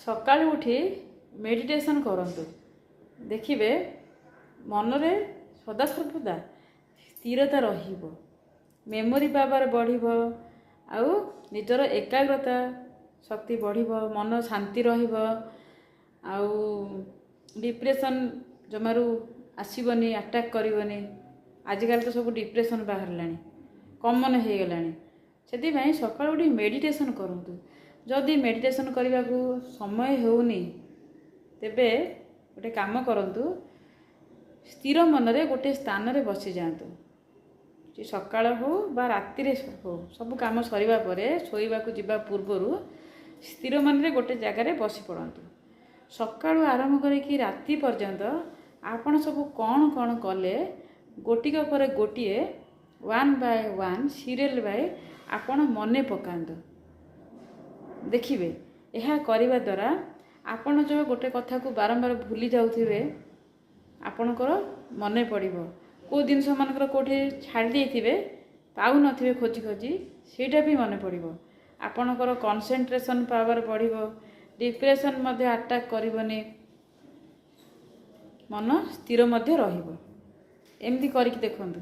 सकाळु उठी मेडिटेशन करंतु देखिबे मनरे सदासर्वदा स्थिरता रहिबो, मेमोरी पावर बढ़िबो, आउ निजर एकाग्रता शक्ति बढ़िबो, मन शांति रहिबो, आउ डिप्रेशन जमारू आसीबनी, अटैक करिवनी। आजिकल तो सब डिप्रेशन बाहरलानी, कॉमन हो गलानी। से सकाळु उठी मेडिटेशन करंतु। जदि मेडिटेशन करने को समय होनी तेबे गोटे काम करंतु, स्थिर मनरे गोटे स्थान रे बसी जातु। सकाळ हो बा राति रे हो, सब काम सरीबा परे सोईबा को जिबा पूर्वरु स्थिर मनरे गोटे जगह रे बसी पड़ंतु। सकाळु आरंभ करिकी राति पर्यंत आपण सब कौन कौन कले गोटिक पर गोटिए वन बाय वन सीरियल बाय आपण मने पकांतु। देखिए यह करने द्वारा आपण जो गोटे कथा को बारंबार भूली जाउथिबे आपणकर मने पड़िबो। को जिनस मानकर कोठे छाड़ी देइथिबे पाउ नथिबे खोजी खोजी सेटा भी मने पड़िबो। आपणकर कंसंट्रेशन पावर बढ़िबो, डिप्रेशन मध्ये अटैक करिवनी, मन स्थिर मध्ये रहिबो। एमती करिक देखंतु।